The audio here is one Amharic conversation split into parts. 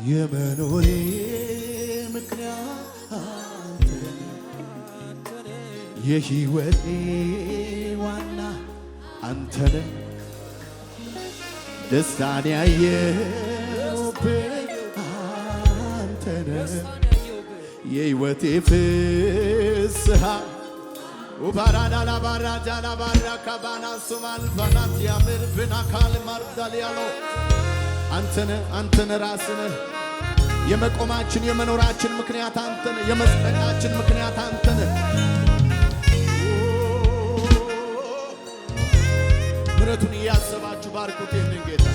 የመኖሬ ምክንያት አንተነ የሕይወቴ ዋና አንተነ ደስታን ያየሁብህ አንተነ የሕይወቴ ፍስሐ ኡባራዳላ ባራጃላ ባራካባና ሱማል ፋናት ያምር ብናካል ማርዳል ያለው አንተነ ራስነ የመቆማችን የመኖራችን ምክንያት አንተነ የመጽደቃችን ምክንያት አንተነ ምሕረቱን እያሰባችሁ ባርኩት ይህንን ጌታ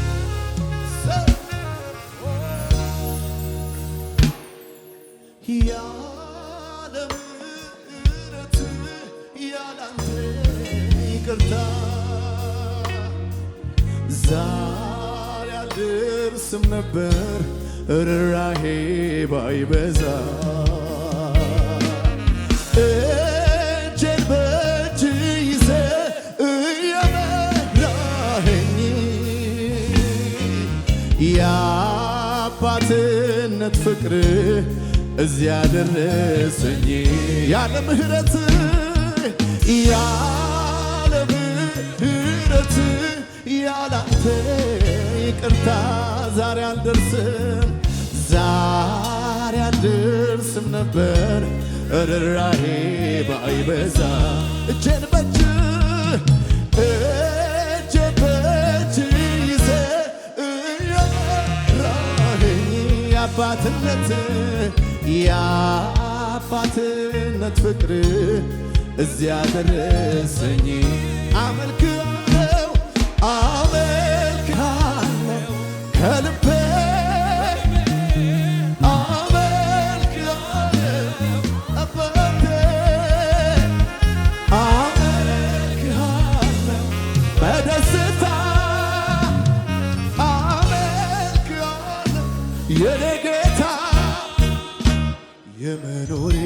ያለ ምሕረት ያለ አንተ ይቅርታ ዛሬ አልደርስም ነበር ርኅራኄ ባይበዛ እጄን በእጅ ይዘህ እየመራኸኝ የአባትነት ፍቅር እዚያ ደረሰኝ ያለ ምሕረት ያለ ምሕረት ያለ አንተ ይቅርታ ዛሬ አልደርስም ነበር ርኅራኄ ባይበዛ እጄን በእጅ ይዘህ እየመራኸኝ የአባትነት ፍቅር እዚያ ደረሰኝ አመልክሃለሁ ከልቤ የኔ ጌታ የመኖሬ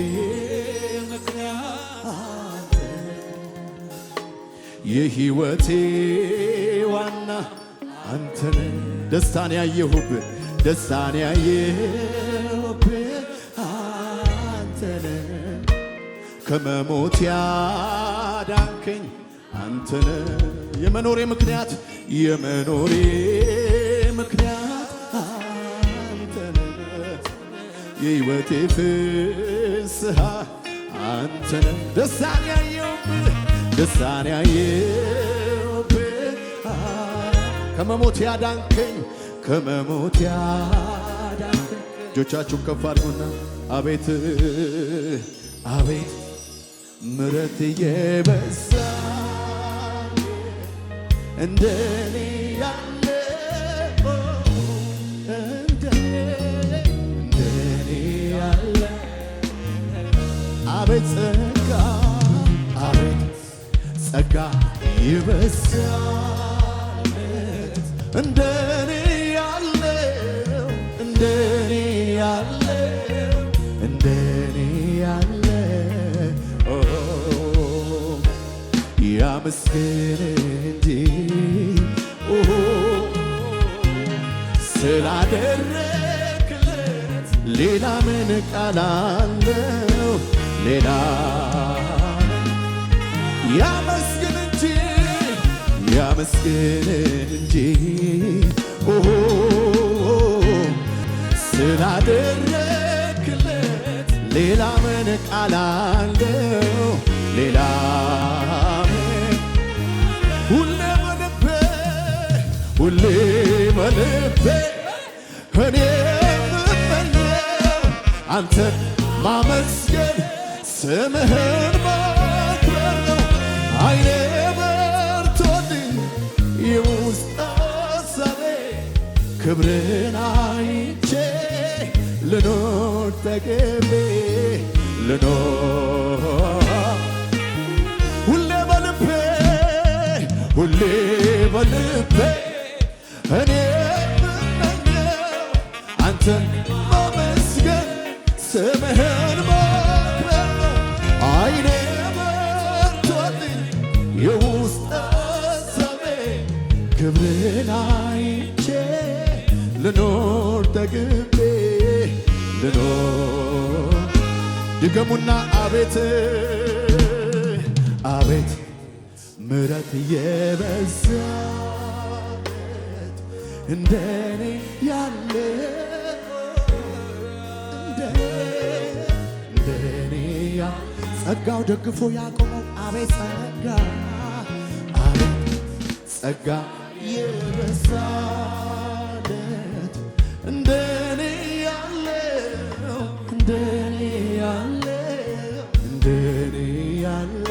ምክንያት የሕይወቴ ዋና አንተነ ደስታን ያየሁብህ አንተነ ከመሞት ያዳንከኝ አንተነ የመኖሬ ምክንያት የሕይወቴ ፍስሐ አንተነ ደስታን ያየሁብህ ከመሞት ያዳንከኝ እጆቻችሁን ከፍ አድርጉና አቤት ምሕረት የበዛ እንደኔ ያለ አቤት ጸጋ ይበዛለት እንደኔ ያለው ያመስግን እንጂ ስላደረክለት ሌላ ምን ቃል አለው ሌላ ያመስግን እንጂ ስላደረክለት ሌላ ምን ቃል አለው ሌላ ሁሌ በልቤ እኔ የምመኘው አንተን ማመስገን ስምህን ማክበር ነው። ዓይኔ በርቶልኝ የውስጥ ሐሳቤ ክብርን አይቼ ልኖር ተገቤ ሁሌ በልቤ እኔ የምመኘው አንተን ማመስገን ስምህን ማክበር ነው። ዓይኔ በርቶልኝ የውስጥ ሐሳቤ ክብርን አይቼ ልኖር ተገቤ ልኖር ድገሙና አቤት አቤት ምሕረት የበዛለት እንደኔ ያለ እንደኔ ጸጋው ደግፎ ያቆመው አቤት ጸጋ አቤት ጸጋ የበዛለት እንደኔ ያለው እንደኔ ያለ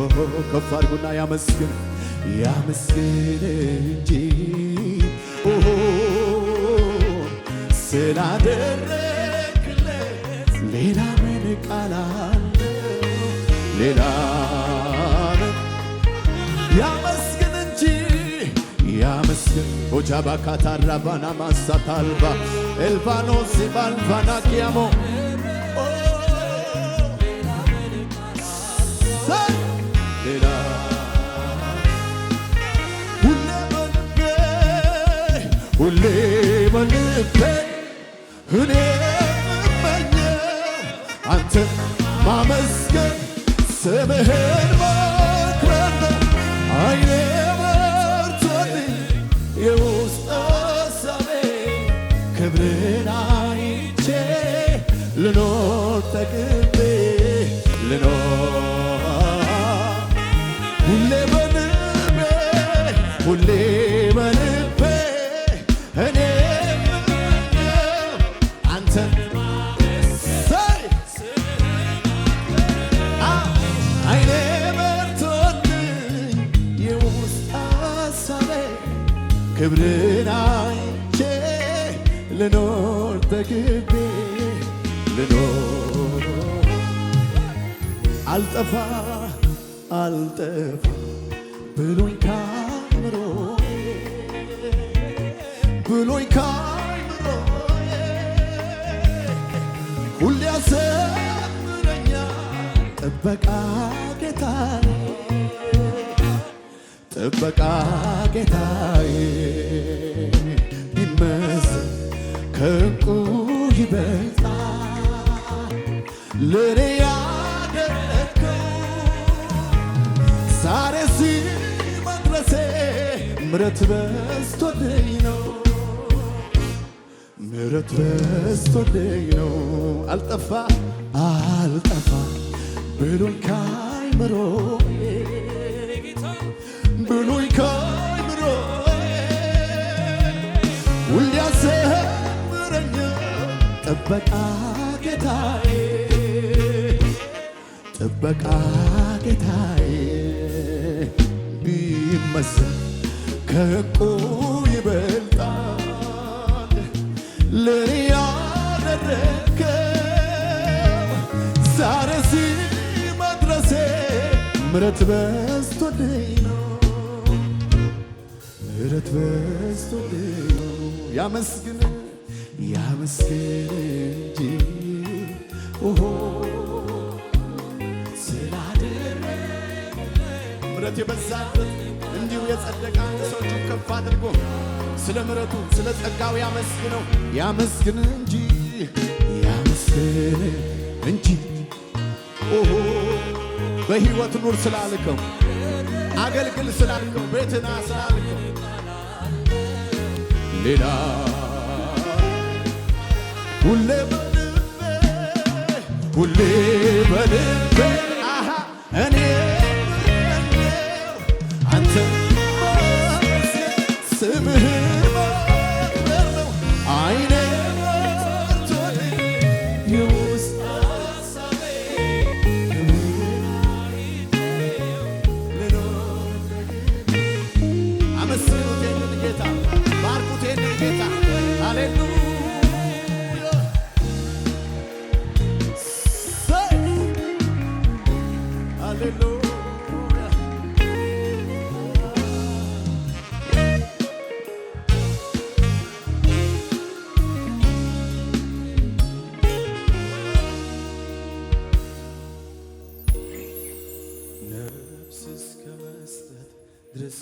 ኦሆ ከፍ አድርጉና ያመስግን ያመስግን እንጂ ኦሆ ስላደረክለት ሌላ ምን ቃል አለ ሌላ ምን ያመስግን እንጂ ያመስግን ኦጃባካታራባና ማሳታልባ ኤልቫኖስ ባልቫና ኪያሞ ሌላ ሁሌ በልቤ እኔ እመኘው አንተን ማመስገን ስምህን ማክበር ነው። ዓይኔ በርቶልኝ የውስጥ ሐሳቤ ክብርን አይቼ ልኖር ተግቤ ልኖር ሁሌ በልቤ ሁሌ በልቤ እኔ የምመኘው አንተን ዓይኔ በርቶልኝ የውስጥ ሐሳቤ ክብርን አይቼ ልኖር ተግቤ ልኖር አልጠፋ ብሎኝ ካምሮዬ ብሎኝ ካምሮዬ ሁሌ ያሰምረኛል ጥበቃ ጌታዬ ጥበቃ ጌታዬ ቢመስል ከዕንቁ ይበልጣል ለኔ ያደረግከው ዛሬ መድረሴ ምሕረት በዝቶልኝ ነው ምሕረት በዝቶልኝ ነው አልጠፋ ብሎኝ ካይምሮዬ ብሎኝ ካይምሮዬ ሁሌ ያሰምረኛል ጥበቃ ጌታዬ ጥበቃ ጌታዬ ቢመስል ከዕንቁ ይበልጣል ለኔ ያደረግከው ዛሬ መድረሴ ምሕረት በዝቶልኝ ነው ምሕረት በዝቶልኝ ነው ያመስግን እንጂ ኦሆ ምሕረት የበዛለት እንዲሁ የጸደቀ አንድ ሰው እጁን ከፍ አድርጎ ስለ ምሕረቱ ስለ ጸጋው ያመስግን እንጂ ኦሆ በሕይወት ኑር ስላልከው አገልግል ስላልከው ቤትና ስላልከው ሌላ ሁሌ በልቤ እኔ አንተ ስምህን ማክበር ነው። ዓይኔ በርቶልኝ የውስጥ ሐሳቤ ልኖር አመስግኑት ይህንን ጌታ ባርኩት ይህንን ጌታ ሃሌሉያ ሃሌሉያ ድረስ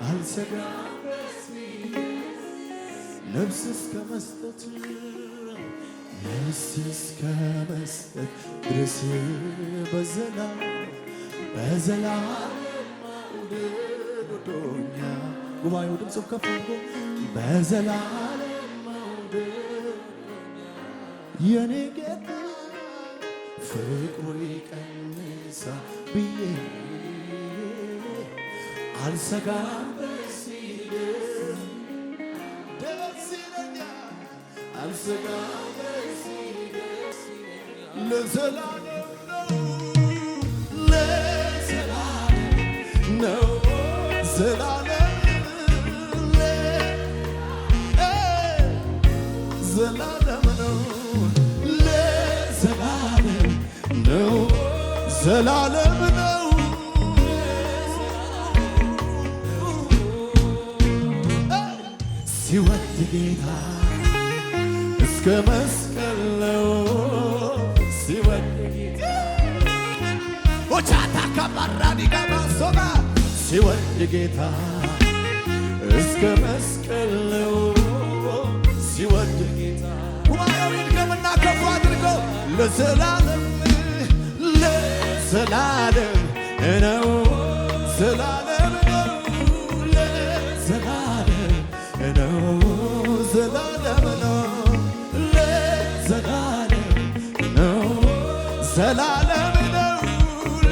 አልሰጋም ነፍስ እስከ መስጠት ድረስ በዘላለም መውደድ ወዶኛል። ጉባኤው ድምፁ ከፍ አድርጎ በዘላለም መውደድ የኔ ጌታ ፍቅሩ ይቀንሳል ብዬ አልሰጋም ደስ ይለኛል አልሰጋም ለዘላለም ነው ዘላለም ነው ለዘላለም ነው ዘላለም ነው ሲወድ ጌታ እስከ መስቀል ነው ሲወድ ጌታ ኦቻታ ካባራዲ ጋባሶጋ ሲወድ ጌታ እስከ መስቀል ነው ሲወድ ጌታ ጉባኤው ይድገምና ከፍ አድርገው ለዘላለም ነው ዘላለም ነው ለዘላለም ነው ዘላለም ነው ለዘላለም ነው ዘላለም ነው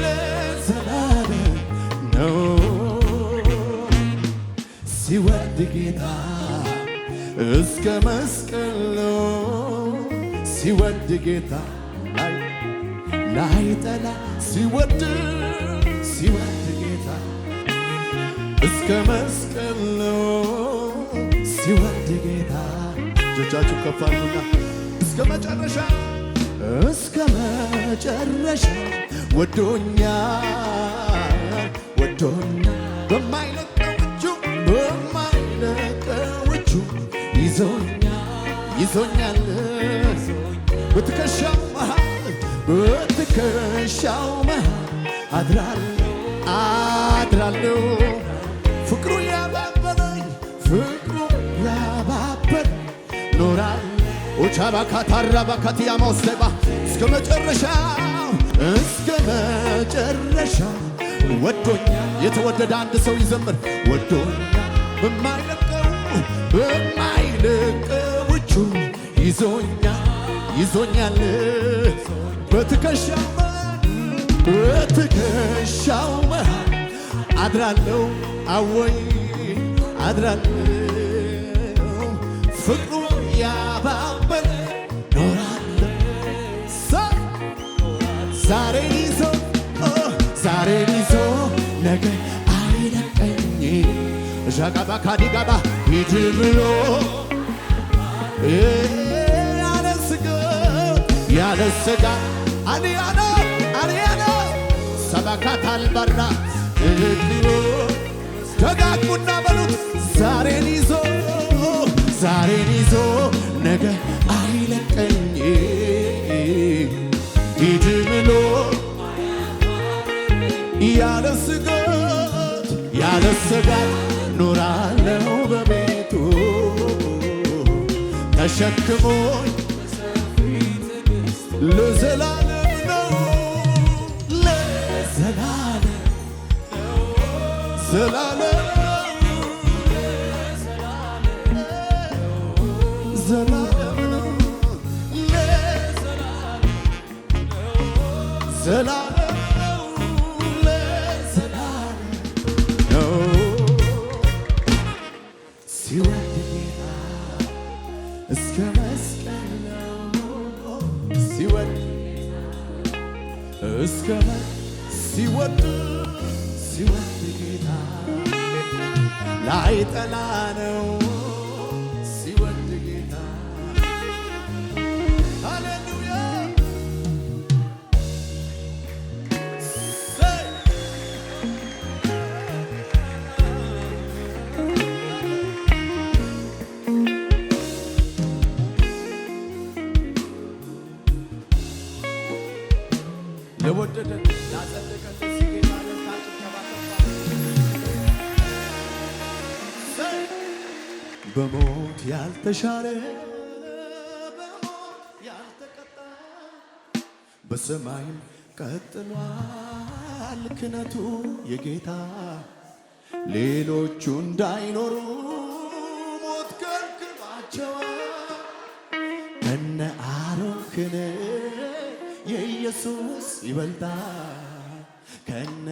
ለዘላለም ነው ሲወድ ጌታ እስከ መስቀል ነው ሲወድ ጌታ ላይጠላ ሲወድ ጌታ እስከ መስቀል ነው ሲወድ ጌታ እጆቻችሁ ከፍ አድርጉና እስከ መጨረሻ ወዶኛል በማይለቀው እጁ ይዞኛል በትከሻው መሃል አድራለሁ ፍቅሩ ያባበለኝ ኖራለሁ ኦቻባካታራባካቲያማውስሌባ እስከ መጨረሻው ወዶኛል። የተወደደ አንድ ሰው ይዘምር ወዶኛል በማይለቀው እጁ ይዞኛል በትከሻው መሃል አድራለሁ ፍቅሩ ያባበለ ኖራለሁ ዛሬን ይዞ ነገ አይለቀኝ ዣጋባ ካዲጋባ ሂድ ብሎ ያለ ስጋት አልያነ ሰባካታል በራ እድሎ ደጋግሙና በሉት ዛሬን ይዞ ነገ አይለቀኝ ሂድ ብሎ ያለ ስጋት ኖራለሁ በቤቱ ተሸክሞኝ ለዘላለም ነው ዘላለም ነው ሲወድ ጌታ እስከ መስቀል ነው ሲወድ ጌታ ላይጠላ ነው ሲወድ ጌታ ሃሌሉያ ለወደደን ላጸደቀን ለዚህ ጌታ ደስታችን ከባከፋ በሞት ያልተሻረ በሞት ያልተቀጣ በሰማይም ቀጥሏል ክነቱ የጌታ ሌሎቹ እንዳይኖሩ ሞት ከልክሏቸዋል። ከነ አሮን ክህነት የኢየሱስ ይበልጣል። ከነ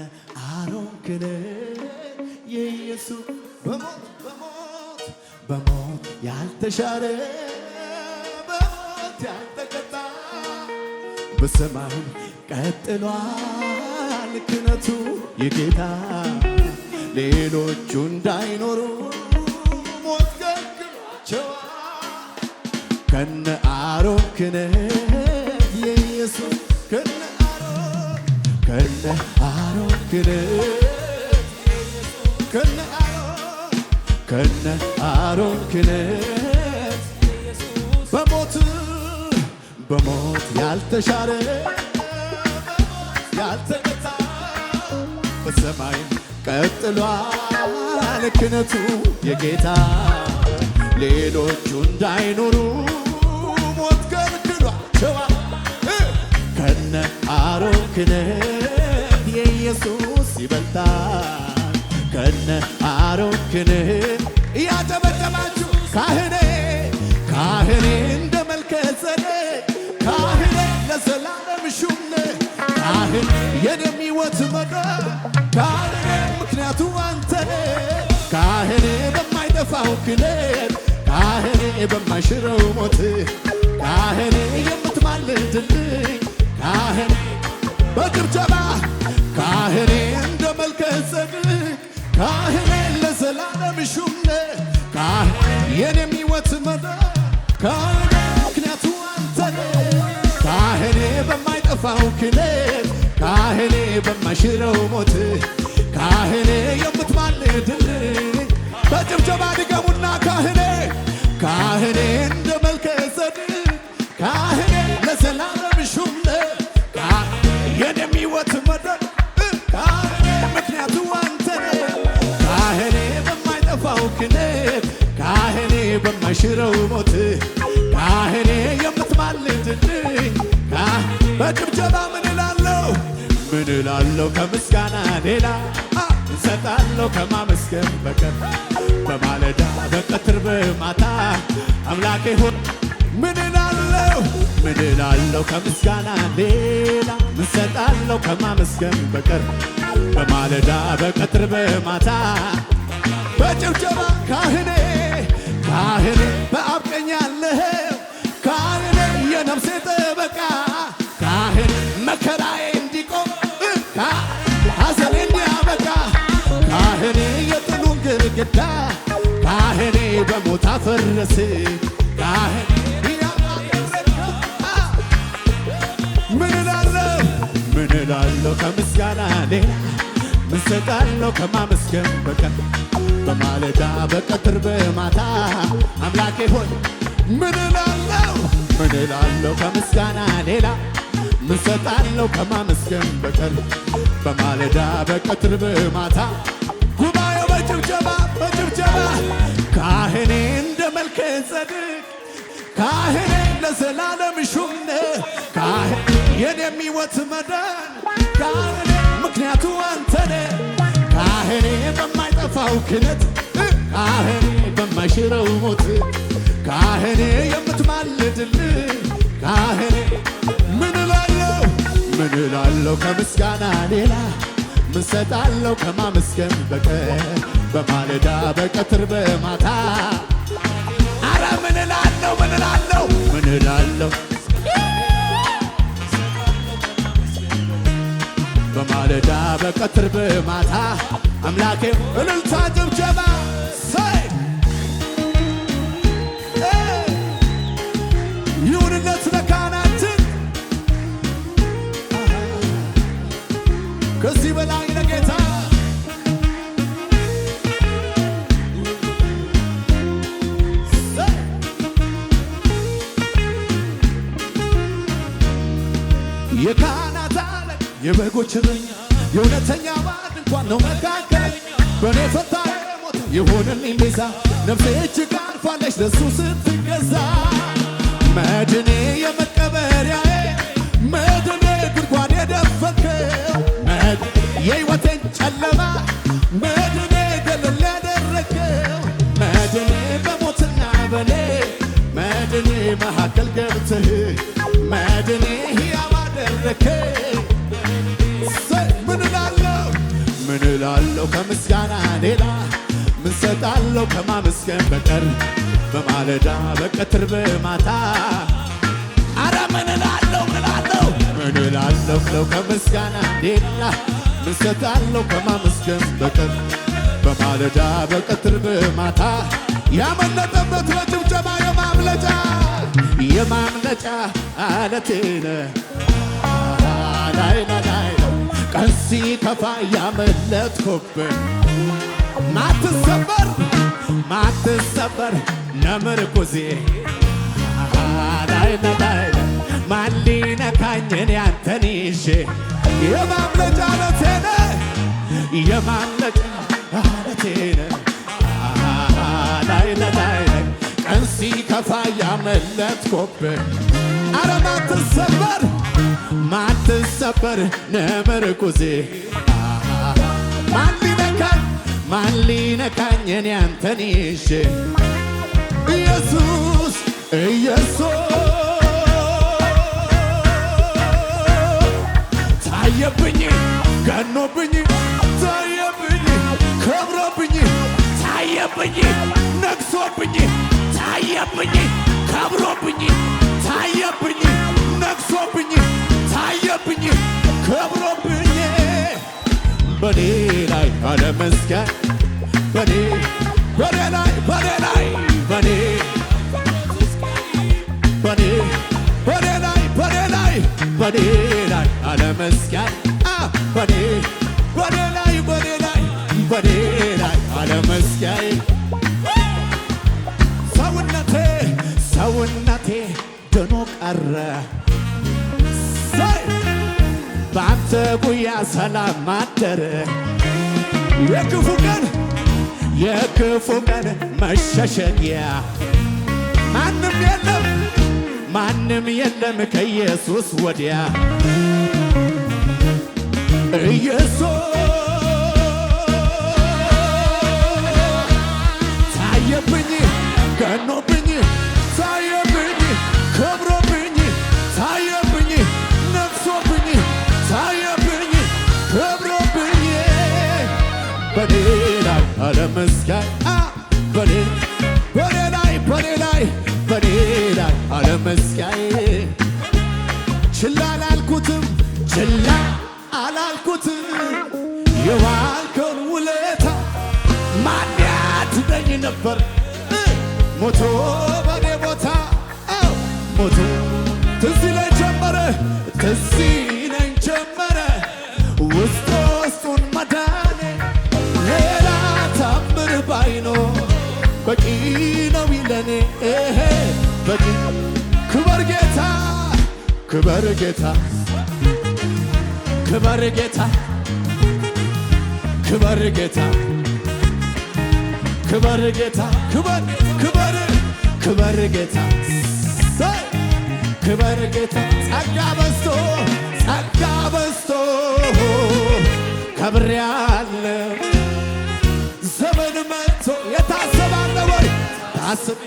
አሮን ክህነት የኢየሱስ በሞት ያልተሻረ በሞት ያልተቀጣ በሰማይም ቀጥሏል ክህነቱ የጌታ ሌሎቹ እንዳይኖሩ ሞት ከልክሏቸዋል። ከነ አሮን ክህነት የኢየሱስ ከነ አሮን ክህነት ከነ አሮን ክህነት በሞት ያልተሻረ ያልተቀጣ በሰማይም ቀጥሏል ክህነቱ የጌታ ሌሎቹ እንዳይኖሩ ሞት ከልክሏቸዋል። ከነ አሮን ክህነት የኢየሱስ ይበልጣል። ከነ አሮን ክህነት እያጨበጨባችሁ ካህኔ እንደ መልከጼዴቅ ካህኔ ለዘላለም ሹም ካህን የደም ሕይወት መዳን ካህኔ ምክንያቱ አንተ ካህኔ በማይጠፋው ክህነት ካህኔ በማይሽረው ሞት ካህኔ የምትማልድልኝ ካህኔ በጭብጨባ ካህኔ እንደ መልከጼዴቅ ካህኔ ለዘላለም ሹም የደም ሕይወት መዳን ካህኔ ምክንያቱ አንተ ካህኔ በማይጠፋው ክህነት ካህኔ በማይሽረው ሞት ካህኔ የምትማልድልኝ በጭብጨባ ድገሙና ካህኔ እንደ መልከጼዴቅ ካህኔ ለዘላለም ሹም የደም ሕይወት መዳን ካህኔ ምክንያቱ አንተ ካህኔ በማይጠፋው ክህነት ካህኔ በማይሽረው ሞት ካህኔ የምትማልድልኝ በጭብጨባ ምን እላለሁ ከምስጋና ሌላ እሰጣለሁ ከማመስገን በቀር በማለዳ በቀትር በማታ አምላኬ ሆይ ምን እላለሁ ከምስጋና ሌላ እሰጣለሁ ከማመስገን በቀር በማለዳ በቀትር በማታ በጭብጨባ ካህኔ በአብ ቀኝ ያለህ ካህኔ የነፍሴ ጠበቃ ካህኔ መከራዬ እንዲቆም ሐዘኔ እንዲያበቃ ካህኔ የጥሉን ግድግዳ ካህኔ በሞት አፈረስ ካህኔ ምን እላለሁ ከምስጋና ሌላ ምን እሰጣለሁ ከማመስገን በቀር በማለዳ በቀትር በማታ አምላኬ ሆይ ምን እላለሁ ከምስጋና ሌላ ምን እሰጣለሁ ከማመስገን በቀር በማለዳ በቀትር በማታ ጉባኤው በጭብጨባ ካህኔ እንደ መልከጼዴቅ ካህኔ ለዘላለም ሹም ካህኔ የደም ሕይወት መዳን ካህኔ ምክንያቱ አንተ ካህኔ በማይጠፋው ክህነት ካህኔ በማይሽረው ሞት ካህኔ የምትማልድልኝ ካህኔ ምን እላለሁ ከምስጋና ሌላ ምን እሰጣለሁ ከማመስገን በቀር በማለዳ በቀትር በማታ አረ ምን እላለሁ በማለዳ በቀትር በማታ አምላኬ እልልታ ጭብጨባ ይሁንለት ለካህናችን ከዚህ በላይ ለጌታ የካህናት አለቃ የበጎች እረኛ የእውነተኛ ባድ እንኳን ነው መካከል በእኔ ፈንታ ሞት ይሁንልኝ ቤዛ ነፍሴ እጅግ አርፋለች ለሱ ስትገዛ መድኔ የመቀበሪያዬ መድኔ ጉድጓድ የደፈንከው የሕይወቴን ጨለማ መድኔ ገለል ያደረግከው መድኔ በሞትና በኔ መድኔ መካከል ገብተህ መድኔ ሕያው አደረግከኝ ምን እላለሁ ከምስጋና ሌላ ምን ሰጣለሁ ከማመስገን በቀር በማለዳ በቀትር በማታ አረ ምን እላለሁ ከምስጋና ሌላ ምን ሰጣለሁ ከማመስገን በቀር በማለዳ በቀትር በማታ ያመለጠበት በጭብጨባ የማምለጫ አለቴ ነህ ቀን ሲከፋ ያመለጥኩብህ ማትሰበር ነምርኩዜ ማን ሊነካኝ እኔ አንተን ይዤ የማምለጫ አለቴ ነህ ቀን ሲከፋ ያመለጥኩብህ አረ ማትሰበር ነምርኩዜ ማን ሊነካኝ እኔ አንተን ይዤ ኢየሱስ ታየብኝ ገኖብኝ ታየብኝ ከብሮብኝ ታየብኝ ነግሶብኝ ታየብኝ ከብሮብኝ ታየብኝ ነግሶብኝ ታየብኝ ከብሮብኝ በኔ ላይ አለመስገን በኔ ላይ አለመስገን በኔ ላይ አለመስገን ሰውነቴ ድኖ ቀረ በአንተ ጉያ ሰላም አደረ የክፉ ቀን መሸሸጊያ ማንም የለም ከኢየሱስ ወዲያ ኢየሱስ ታየብኝ ገኖብኝ ታየብኝ ከብሮብኝ ታየብኝ ነግሶብኝ ታየብኝ ከብሮብኝ በኔ ላይ አለመስጋኝ በኔ ላይ አለመስጋኝ ችላ አላልኩትም የዋልከውን ውለታ ማን ያድነኝ ነበር ሞቶ በኔ ቦታ ሞቶ ትዝ ይለኝ ጀመረ ውስጡን መዳኔ ሌላ ታምር ባይኖር በቂ ነው ይለኔ በቂ ክበር ጌታ ክበር ጌታ ጸጋ በዝቶ ከብሬአለሁ ዘመን መጥቶ የታሰባለ ወይ ታስብ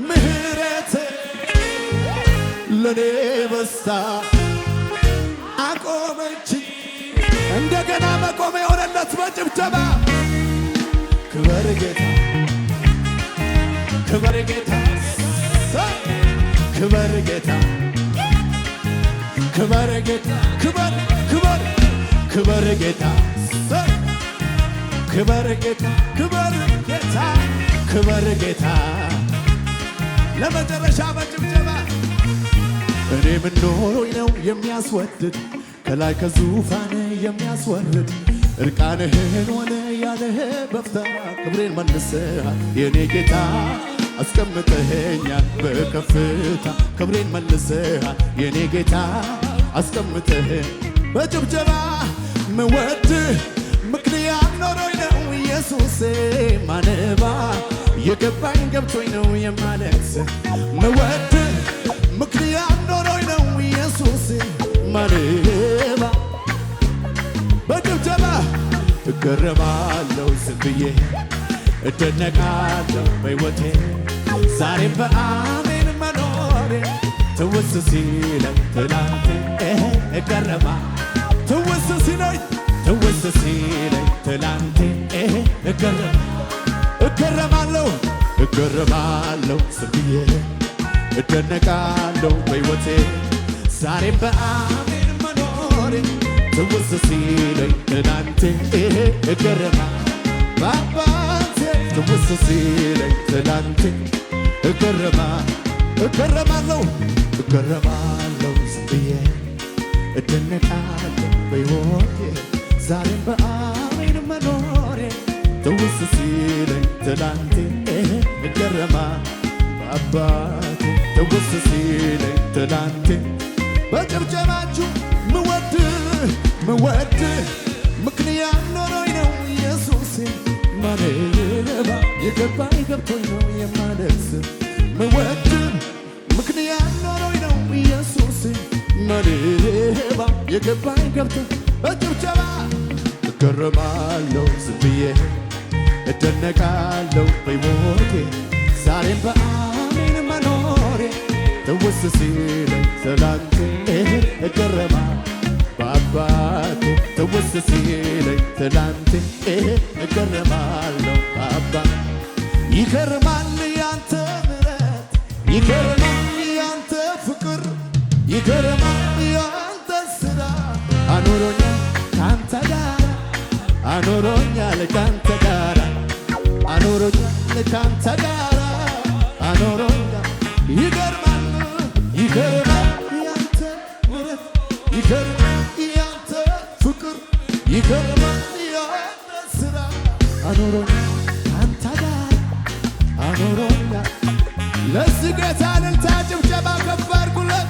ምህረት ለኔ በስታ አቆመች እንደገና መቆም የሆነለት በጭብጨባ ክበር ጌታ ክበር ጌታ ለመጨረሻ በጭብጨባ እኔ ምን ኖሮኝ ነው የሚያስወድድ ከላይ ከዙፋን የሚያስወርድ እርቃንህን ሆነ ያለህ በፍታ ክብሬን መልሰሃል የኔ ጌታ አስቀምጠኸኛል በከፍታ ክብሬን መልሰሃል የኔ ጌታ አስቀምጠህ በጭብጨባ ምወድህ ምክንያት ኖሮኝ ነው ኢየሱሴ ማነባ የገባኝ ገብቶኝ ነው የማለቅስ ምወድህ ምክንያት ኖሮኝ ነው ኢየሱሴ ማነባ በጭብጨባ እገረማለሁ ዝም ብዬ እደነቃለሁ በሕይወቴ ዛሬም በአሜን መኖሬ ትውስ ሲለኝ ትላንቴ እገረማ ትውስ ሲለኝ ትላንቴ እገረማለሁ ዝም ብዬ እደነቃለሁ በሕይወቴ ዛሬም በአሜን መኖሬ ትውስ ሲለኝ ትላንቴ እገረማ በአባቴ ትውስ ሲለኝ ትላንቴ እገረማለሁ ዝም ብዬ እደነቃለሁ በሕይወቴ ዛሬም በአሜን መኖሬ ትውስ ሲለኝ ትላንቴ እገረማ በአባቴ ትውስ ሲለኝ ትላንቴ በጭብጨባችሁ ምወድህ ምክንያት ኖሮኝ ነው ኢየሱሴ ማነባ የገባኝ ገብቶኝ ነው የማለቅስ ምወድህ ምክንያት ኖሮኝ ነው ኢየሱሴ ማነባ የገባኝ ገብቶኝ በጭብጨባ እገረማለሁ ዝም ብዬ እደነቃለሁ በሕይወቴ ዛሬም በአሜን መኖሬ ትውስ ሲለኝ ትላንቴ እገረማ በአባቴ ትውስ ሲለኝ ትላንቴ እገረማለሁ አባ ይገርማል ያንተ ምሕረት ይገርማል ያንተ ፍቅር ይገርማል ያንተ ሥራ አኖሮኛል ካንተ ጋር አኖሮኛል ካንተ ጋር አኖሮኛል ካንተ ጋር አኖሮኛል ይገርማል ያንተ ምሕረት ይገርማል ያንተ ፍቅር ይገርማል ያንተ ሥራ አኖሮኛል ካንተ ጋር አኖሮኛል ለዚህ ጌታ እልልታ ጭብጨባ ከፍ አድርጉለት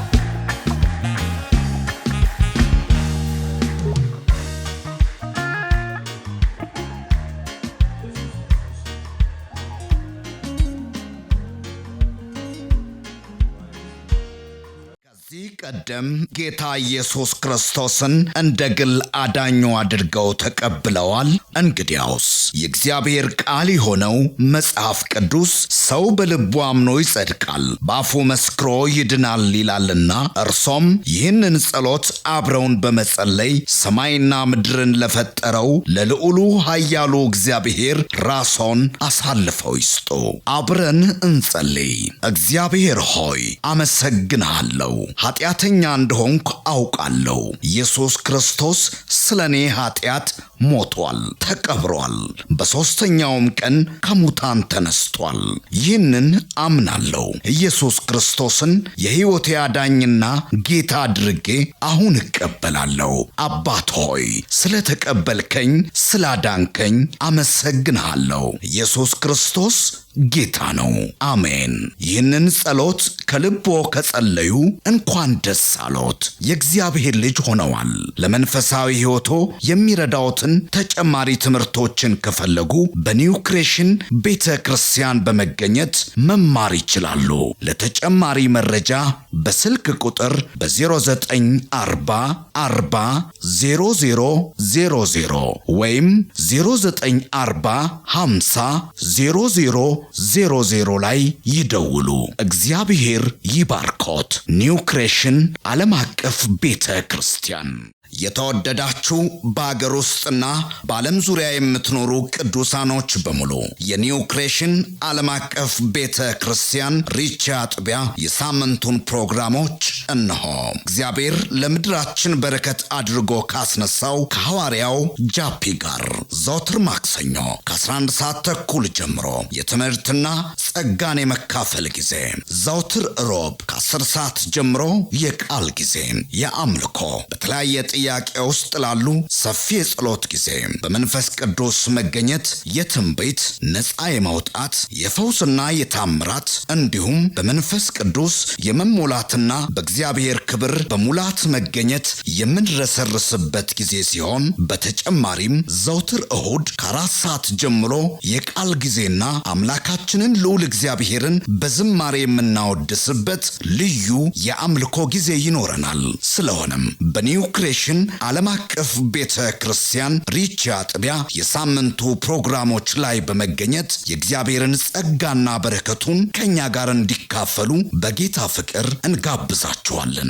ቀደም ጌታ ኢየሱስ ክርስቶስን እንደ ግል አዳኙ አድርገው ተቀብለዋል። እንግዲያውስ የእግዚአብሔር ቃል የሆነው መጽሐፍ ቅዱስ ሰው በልቡ አምኖ ይጸድቃል፣ በአፉ መስክሮ ይድናል ይላልና እርሶም ይህንን ጸሎት አብረውን በመጸለይ ሰማይና ምድርን ለፈጠረው ለልዑሉ ኃያሉ እግዚአብሔር ራስዎን አሳልፈው ይስጡ። አብረን እንጸልይ። እግዚአብሔር ሆይ አመሰግንሃለሁ። ኃጢአተኛ እንደሆንኩ አውቃለሁ። ኢየሱስ ክርስቶስ ስለኔ ኃጢአት ሞቷል፣ ተቀብሯል፣ በሦስተኛውም ቀን ከሙታን ተነስቷል። ይህንን አምናለሁ። ኢየሱስ ክርስቶስን የሕይወቴ አዳኝና ጌታ አድርጌ አሁን እቀበላለሁ። አባት ሆይ ስለተቀበልከኝ፣ ስላዳንከኝ አመሰግንሃለሁ። ኢየሱስ ክርስቶስ ጌታ ነው። አሜን። ይህንን ጸሎት ከልቦ ከጸለዩ እንኳን ደስ አሎት፣ የእግዚአብሔር ልጅ ሆነዋል። ለመንፈሳዊ ሕይወቶ የሚረዳዎትን ተጨማሪ ትምህርቶችን ከፈለጉ በኒው ክሬሽን ቤተ ክርስቲያን በመገኘት መማር ይችላሉ። ለተጨማሪ መረጃ በስልክ ቁጥር በ0940 40 0000 ወይም 0940 50 0000 ላይ ይደውሉ። እግዚአብሔር ይባርኮት። ኒው ክሬሽን ዓለም አቀፍ ቤተ ክርስቲያን። የተወደዳችሁ በአገር ውስጥና በዓለም ዙሪያ የምትኖሩ ቅዱሳኖች በሙሉ የኒው ክሬሽን ዓለም አቀፍ ቤተ ክርስቲያን ሪቻ አጥቢያ የሳምንቱን ፕሮግራሞች እነሆ። እግዚአብሔር ለምድራችን በረከት አድርጎ ካስነሳው ከሐዋርያው ጃፒ ጋር ዘወትር ማክሰኞ ከ11 ሰዓት ተኩል ጀምሮ የትምህርትና ጸጋን የመካፈል ጊዜ፣ ዘውትር ሮብ ከ10 ሰዓት ጀምሮ የቃል ጊዜ፣ የአምልኮ በተለያየ ጥያቄ ውስጥ ላሉ ሰፊ የጸሎት ጊዜ፣ በመንፈስ ቅዱስ መገኘት የትንቢት ነፃ የማውጣት የፈውስና የታምራት እንዲሁም በመንፈስ ቅዱስ የመሞላትና በእግዚአብሔር ክብር በሙላት መገኘት የምንረሰርስበት ጊዜ ሲሆን በተጨማሪም ዘውትር እሁድ ከ4 ሰዓት ጀምሮ የቃል ጊዜና አምላካችንን ልዑል እግዚአብሔርን በዝማሬ የምናወድስበት ልዩ የአምልኮ ጊዜ ይኖረናል። ስለሆነም በኒው ክሬሽን ዓለም አቀፍ ቤተ ክርስቲያን ሪቻ አጥቢያ የሳምንቱ ፕሮግራሞች ላይ በመገኘት የእግዚአብሔርን ጸጋና በረከቱን ከኛ ጋር እንዲካፈሉ በጌታ ፍቅር እንጋብዛችኋለን።